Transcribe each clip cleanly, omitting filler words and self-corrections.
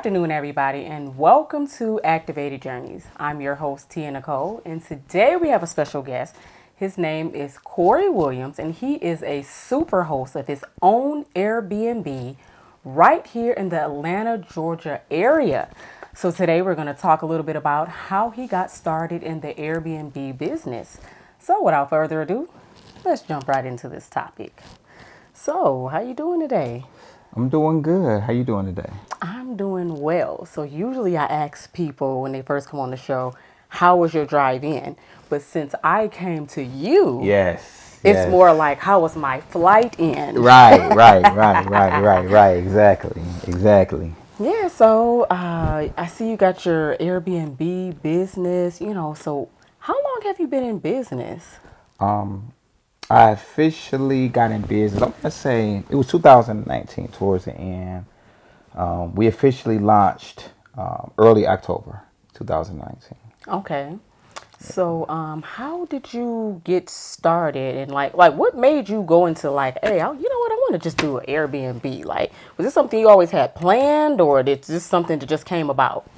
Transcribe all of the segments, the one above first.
afternoon, everybody, and welcome to Activated Journeys. I'm your host, Tia Nicole, and today we have a special guest. His name is Corey Williams, and he is a super host of his own Airbnb right here in the Atlanta, Georgia area. So today we're going to talk a little bit about how he got started in the Airbnb business. So without further ado, let's jump right into this topic. So, how you doing today? I'm doing good. How you doing today? I'm doing well. So usually I ask people when they first come on the show, how was your drive in? But since I came to you, Yes. it's more like, how was my flight in? Right. Exactly. Yeah, so I see you got your Airbnb business, so how long have you been in business? I officially got in business. I'm gonna say it was 2019 towards the end. We officially launched early October 2019. Okay. So, how did you get started, and like what made you go into like, hey, you know what, I want to just do an Airbnb? Like, was this something you always had planned, or did this something that just came about?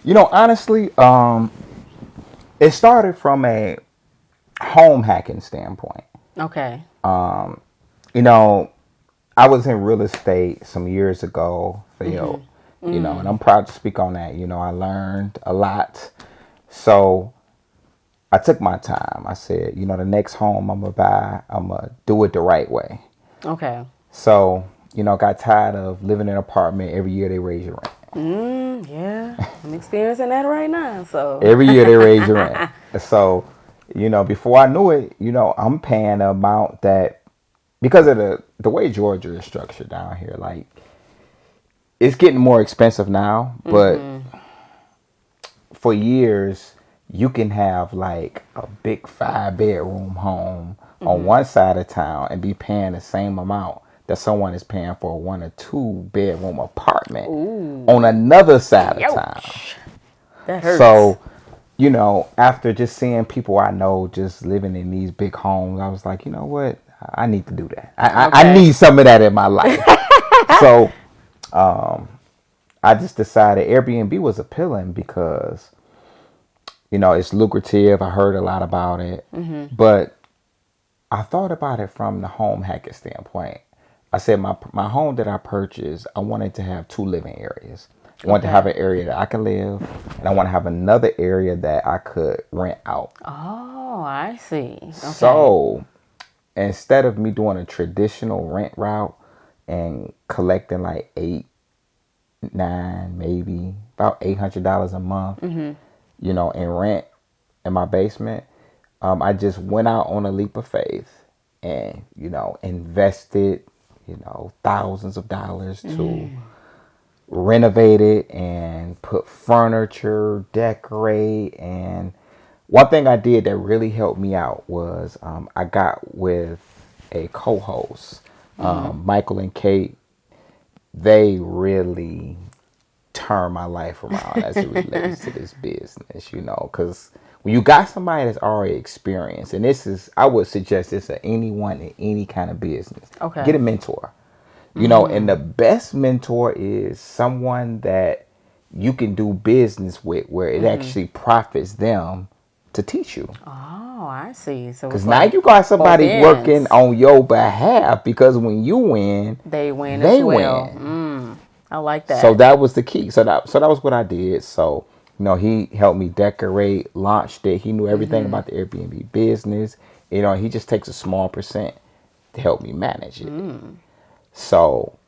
Honestly, it started from a home hacking standpoint. Okay. You know, I was in real estate some years ago, failed, and I'm proud to speak on that. I learned a lot. So I took my time. I said, the next home I'm going to buy, I'm going to do it the right way. Okay. So, got tired of living in an apartment. Every year they raise your rent. Yeah, I'm experiencing that right now. So Every year they raise your rent. So, before I knew it, I'm paying the amount that, because of the way Georgia is structured down here, like, it's getting more expensive now, but for years you can have like a big 5-bedroom home on one side of town and be paying the same amount that someone is paying for a 1 or 2-bedroom apartment on another side of town. That hurts. So, after just seeing people I know just living in these big homes, I was like, you know what? I need to do that. I need some of that in my life. So, I just decided Airbnb was appealing because, it's lucrative. I heard a lot about it. But I thought about it from the home hacking standpoint. I said my home that I purchased, I wanted to have 2 living areas. I wanted to have an area that I could live, and I want to have another area that I could rent out. Oh, I see. Okay. So instead of me doing a traditional rent route and collecting like 8, 9, maybe about $800 a month, in rent in my basement, I just went out on a leap of faith and, invested, thousands of dollars to renovate it and put furniture, decorate. And one thing I did that really helped me out was I got with a co-host, Michael and Kate. They really turn my life around as it relates to this business, because when you got somebody that's already experienced, and I would suggest this to anyone in any kind of business, get a mentor. And the best mentor is someone that you can do business with where it actually profits them to teach you. Oh, I see. So Because now you got somebody working on your behalf, because when you win, they win they as well. win. I like that. So that was the key. So that was what I did. So, he helped me decorate, launched it. He knew everything about the Airbnb business. He just takes a small percent to help me manage it. So,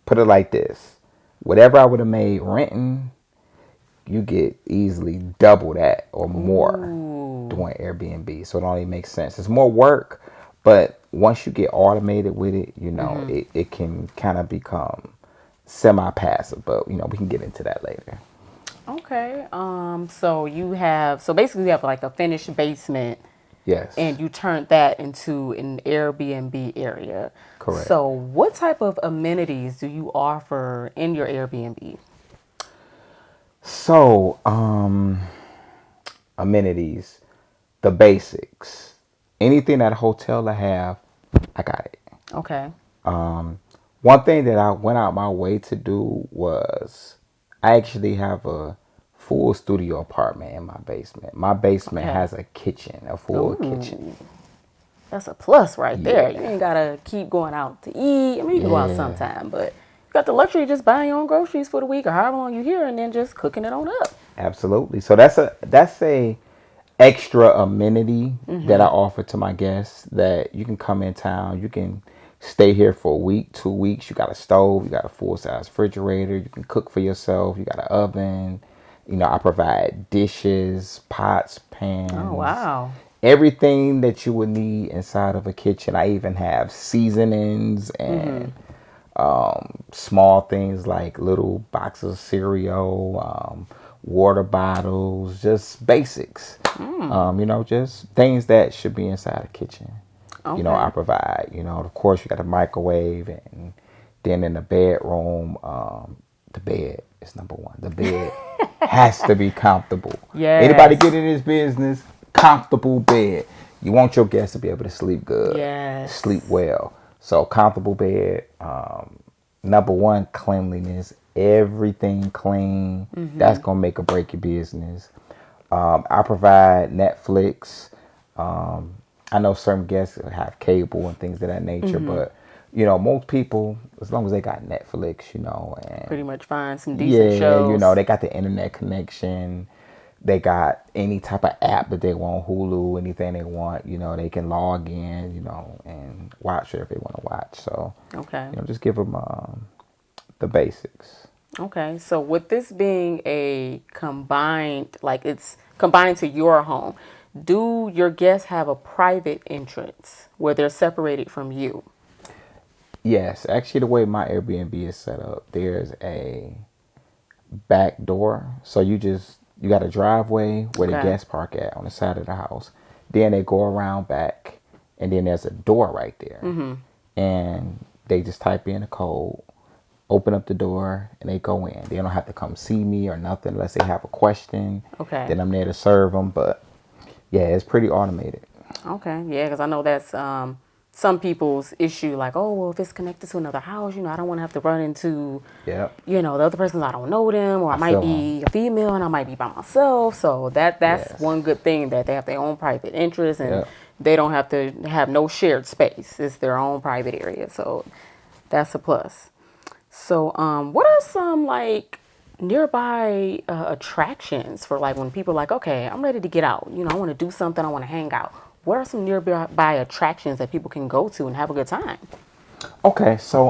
put it like this. Whatever I would have made renting, you get easily double that or more doing Airbnb. So it only makes sense. It's more work, but once you get automated with it, it can kind of become semi-passive. But, we can get into that later. Okay. So basically you have like a finished basement. Yes. And you turned that into an Airbnb area. Correct. So what type of amenities do you offer in your Airbnb? So, amenities, the basics. Anything that a hotel will have, I got it. Okay. One thing that I went out my way to do was I actually have a full studio apartment in my basement. My basement Okay. has a kitchen, a full kitchen. Ooh, that's a plus right there. You Yeah. ain't gotta keep going out to eat. I mean, you can go out Yeah. sometime, but you got the luxury of just buying your own groceries for the week or however long you here, and then just cooking it on up. Absolutely. So that's a extra amenity that I offer to my guests that you can come in town, you can stay here for a week, 2 weeks. You got a stove, you got a full size refrigerator, you can cook for yourself, you got an oven. I provide dishes, pots, Oh pans, wow. everything that you would need inside of a kitchen. I even have seasonings and small things like little boxes of cereal, water bottles, just basics. Just things that should be inside a kitchen. I Okay. provide. Of course, you got a microwave, and then in the bedroom, the bed is number one. The bed has to be comfortable. Anybody Yes. get in this business, comfortable bed. You want your guests to be able to sleep good, sleep Yes. well. So comfortable bed. Number one, cleanliness. Everything clean. That's gonna make or break your business. I provide Netflix. I know certain guests have cable and things of that nature, but most people, as long as they got Netflix, Pretty and much find some decent yeah, shows. they got the internet connection. They got any type of app that they want, Hulu, anything they want, they can log in, and watch whatever they want to watch. So, Okay. just give them the basics. Okay. So with this being a combined, like it's combined to your home, do your guests have a private entrance where they're separated from you? Yes, actually, the way my Airbnb is set up, there's a back door. So you got a driveway where the Okay. guests park at on the side of the house. Then they go around back, and then there's a door right there. And they just type in a code, open up the door, and they go in. They don't have to come see me or nothing unless they have a question. Okay. Then I'm there to serve them. But yeah, it's pretty automated. Okay. Yeah, because I know that's some people's issue. Like, oh, well, if it's connected to another house, I don't want to have to run into, Yep. the other person. I don't know them, or I I might feel them. be a female and I might be by myself. So that's Yes. one good thing that they have their own private interest and Yep. they don't have to have no shared space. It's their own private area. So that's a plus. So, what are some like nearby attractions for like when people are like, okay, I'm ready to get out. I want to do something. I want to hang out. What are some nearby attractions that people can go to and have a good time? Okay, so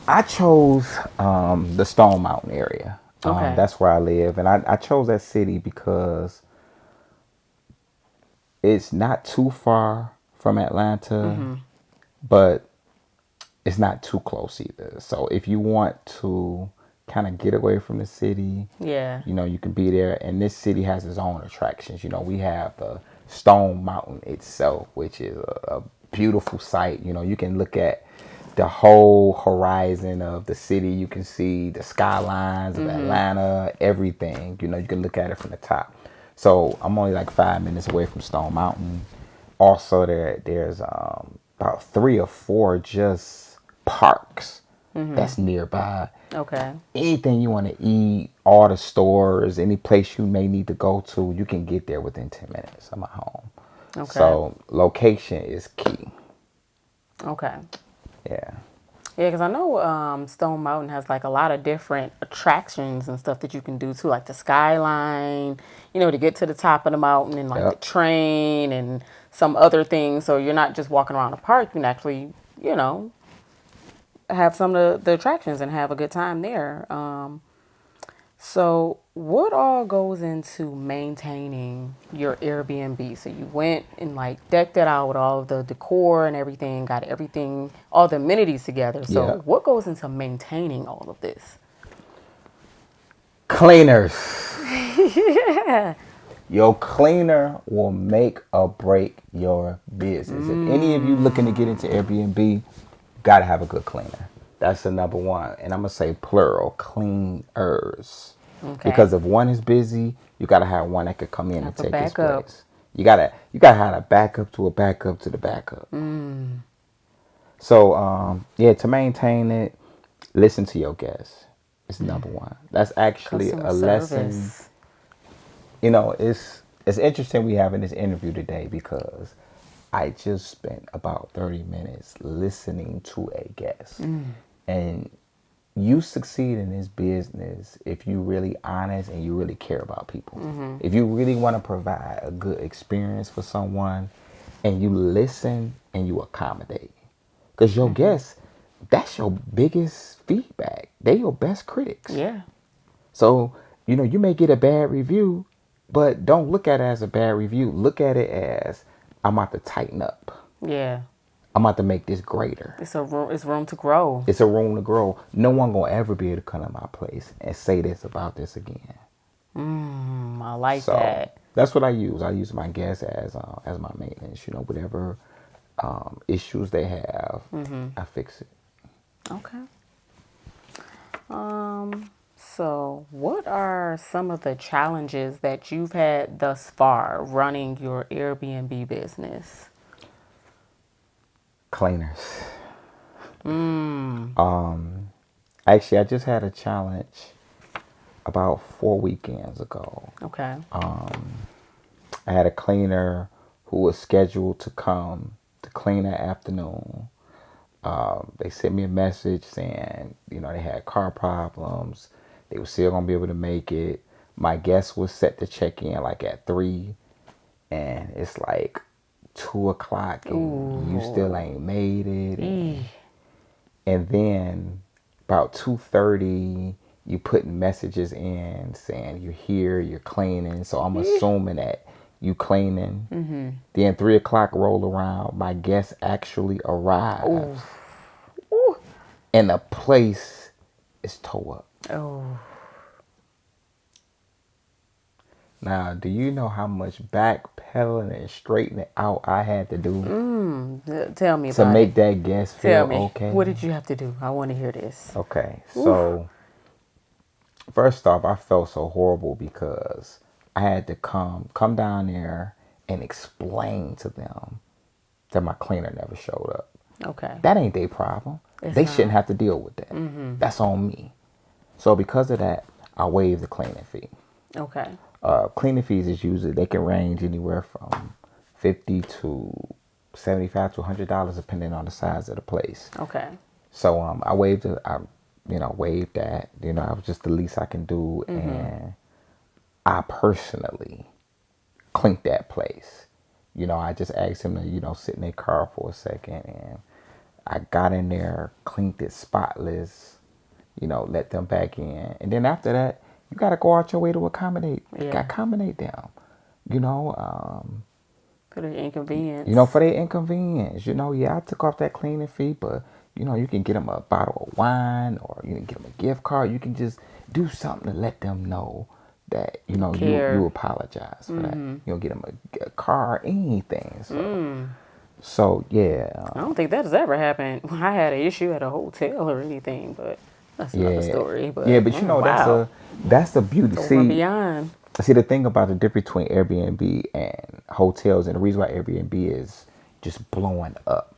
I chose the Stone Mountain area. Okay. That's where I live, and I chose that city because it's not too far from Atlanta, but it's not too close either. So if you want to kind of get away from the city, Yeah. you can be there. And this city has its own attractions. We have the Stone Mountain itself, which is a beautiful sight. You can look at the whole horizon of the city. You can see the skylines of Atlanta, everything. You can look at it from the top. So I'm only like 5 minutes away from Stone Mountain. Also, there's about 3 or 4 just parks that's nearby. Okay. Anything you want to eat, all the stores, any place you may need to go to, you can get there within 10 minutes of my home. Okay. So location is key. Okay. Yeah. Yeah, because I know Stone Mountain has like a lot of different attractions and stuff that you can do too, like the skyline, to get to the top of the mountain and like the Yep. train and some other things. So you're not just walking around the park, you can actually, have some of the attractions and have a good time there. So what all goes into maintaining your Airbnb? So you went and like decked it out with all of the decor and everything, got everything, all the amenities together. So Yep. what goes into maintaining all of this? Cleaners. Your cleaner will make or break your business. If any of you looking to get into Airbnb, gotta have a good cleaner. That's the number one. And I'm gonna say plural, cleaners. Okay. Because if one is busy, you gotta have one that could come in and Have a take his backup. place. You gotta have a backup to a backup to the backup. So, yeah, to maintain it, listen to your guests. It's number one. That's actually Customer a lesson. service. It's interesting we having this interview today because I just spent about 30 minutes listening to a guest. And you succeed in this business if you really honest and you really care about people. If you really want to provide a good experience for someone and you listen and you accommodate. Because your guests, that's your biggest feedback. They're your best critics. Yeah. So, you may get a bad review, but don't look at it as a bad review. Look at it as I'm about to tighten up. Yeah. I'm about to make this greater. It's room to grow. It's a room to grow. No one gonna ever be able to come to my place and say this about this again. I like So that. that's what I use. I use my guests as my maintenance. Whatever issues they have, I fix it. Okay. So what are some of the challenges that you've had thus far running your Airbnb business? Cleaners. Actually, I just had a challenge about 4 weekends ago. Okay. I had a cleaner who was scheduled to come to clean that afternoon. They sent me a message saying, they had car problems. They were still going to be able to make it. My guest was set to check in like at 3. And it's like 2 o'clock and you still ain't made it. And then about 2:30, you putting messages in saying you're here, you're cleaning. So I'm assuming that you cleaning. Then 3 o'clock roll around. My guest actually arrives. And the place is tore up. Oh. Now, do you know how much backpedaling and straightening out I had to do Tell me to about make it. that guest feel Tell me. okay? What did you have to do? I want to hear this. Okay, so first off, I felt so horrible because I had to come down there and explain to them that my cleaner never showed up. Okay. That ain't their problem. They shouldn't have to deal with that. That's on me. So because of that, I waived the cleaning fee. Okay. Cleaning fees is usually, they can range anywhere from $50 to $75 to $100 depending on the size of the place. Okay. So I waived it. I waived that. It was just the least I can do, and I personally cleaned that place. I just asked him to sit in their car for a second, and I got in there, cleaned it spotless. Let them back in, and then after that, you got to go out your way to accommodate. Yeah. Accommodate them. For the inconvenience. For their inconvenience. Yeah, I took off that cleaning fee, but you can get them a bottle of wine, or you can get them a gift card. You can just do something to let them know that you apologize for that. Get them a car, anything. So yeah. I don't think that has ever happened. I had an issue at a hotel or anything, but that's another story. But wow. that's the beauty. Over and beyond. See, the thing about the difference between Airbnb and hotels, and the reason why Airbnb is just blowing up,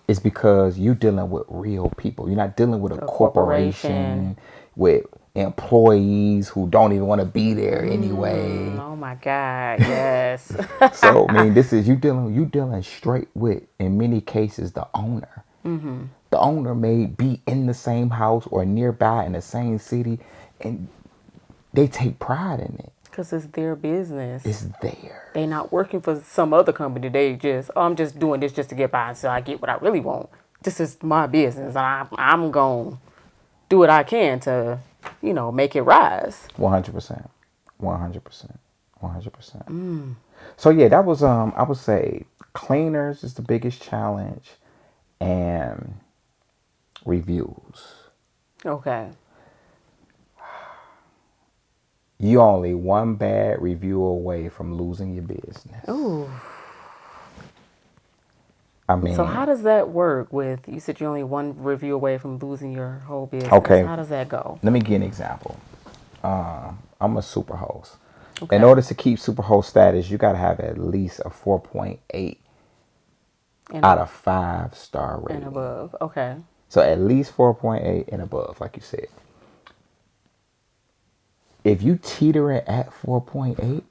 is because you're dealing with real people. You're not dealing with a corporation with employees who don't even want to be there anyway. Oh my God! Yes. So this is you dealing straight with, in many cases, the owner. The owner may be in the same house or nearby in the same city, and they take pride in it. Because it's their business. It's there. They not working for some other company. They just, I'm just doing this just to get by so I get what I really want. This is my business. I'm going to do what I can to, make it rise. 100%. 100%. So yeah, that was, I would say cleaners is the biggest challenge, and reviews. Okay. You only one bad review away from losing your business. Ooh. So how does that work with, you said you're only one review away from losing your whole business. Okay. How does that go? Let me give an example. I'm a super host. Okay. In order to keep super host status, you got to have at least a 4.8 out of 5-star and rating. above. Okay. So at least 4.8 and above, like you said. If you teetering at 4.8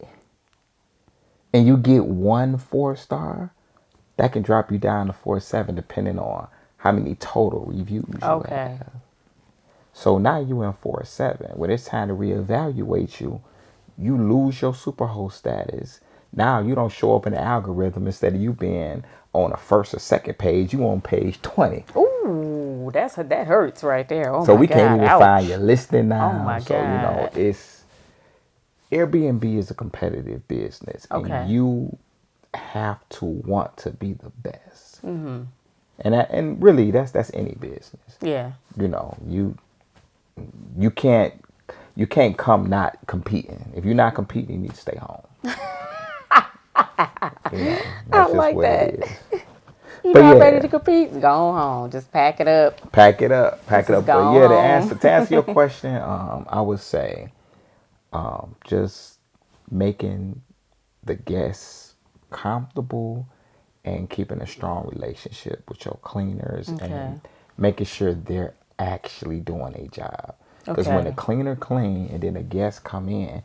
and you get 1 4-star, that can drop you down to 4.7 depending on how many total reviews you have. So now you in 4.7. When it's time to reevaluate you, you lose your superhost status. Now you don't show up in the algorithm. Instead of you being on the first or second page, you on page 20. Ooh, that hurts right there. Oh so my we God. can't even Ouch. find your listing now. Oh my so God. it's Airbnb is a competitive business, and you have to want to be the best. Mm-hmm. And really, that's any business. Yeah. You can't come not competing. If you're not competing, you need to stay home. That's I like what that. it is. You're But not ready to compete? Go home. Just pack it up. pack it up. But Go to home. answer your question, I would say, just making the guests comfortable and keeping a strong relationship with your cleaners and making sure they're actually doing a job. Because when a cleaner clean and then the guests come in,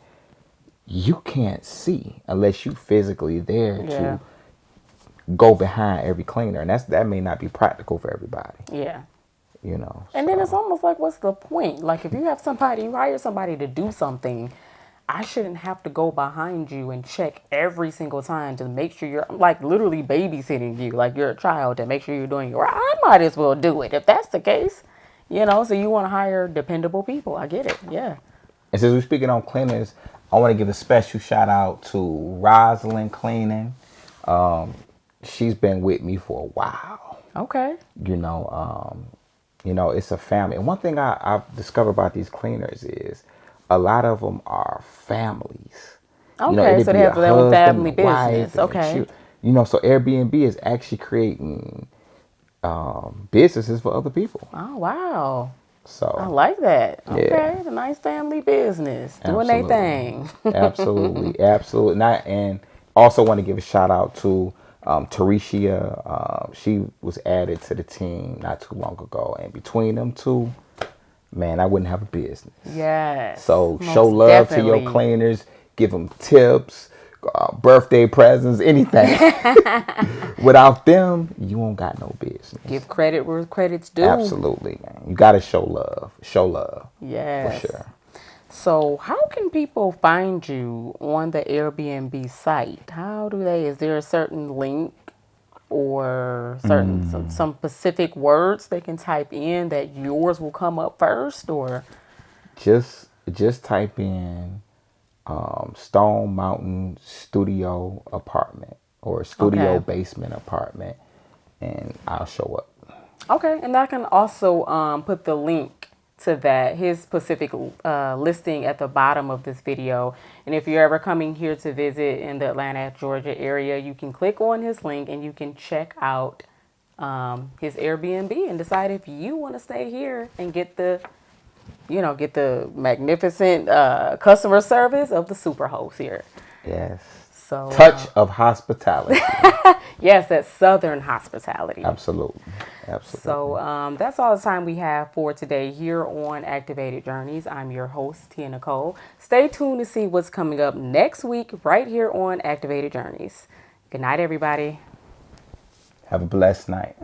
you can't see unless you physically there to go behind every cleaner, and that may not be practical for everybody. Yeah. And So. then it's almost like, what's the point? Like, if you hire somebody to do something, I shouldn't have to go behind you and check every single time to make sure you're, like, literally babysitting you like you're a child to make sure you're doing it right. I might as well do it if that's the case. So you want to hire dependable people. I get it. Yeah. And since we're speaking on cleaners, I want to give a special shout out to Rosalind Cleaning. She's been with me for a while. Okay. It's a family. And one thing I've discovered about these cleaners is a lot of them are families. Okay, so they have their own family business. Okay. So Airbnb is actually creating businesses for other people. Oh, wow. So I like that. Okay, yeah. the nice family business doing their thing. Absolutely. And also want to give a shout out to Tarisha. She was added to the team not too long ago, and between them two, man, I wouldn't have a business. Yes. So show love to your cleaners, give them tips, birthday presents, anything. Without them, you won't got no business. Give credit where credit's due. Absolutely, man. You got to show love. Show love. Yes. For sure. So how can people find you on the Airbnb site? Is there a certain link or certain some specific words they can type in that yours will come up first, or? Just type in Stone Mountain Studio Apartment or Studio Basement Apartment, and I'll show up. Okay, and I can also put the link to his specific listing at the bottom of this video. And if you're ever coming here to visit in the Atlanta, Georgia area, you can click on his link and you can check out his Airbnb and decide if you want to stay here and get the magnificent customer service of the Superhost here. Yes. So touch of hospitality. Yes, that Southern hospitality. Absolutely. So that's all the time we have for today here on Activated Journeys. I'm your host, Tia Nicole. Stay tuned to see what's coming up next week right here on Activated Journeys. Good night, everybody. Have a blessed night.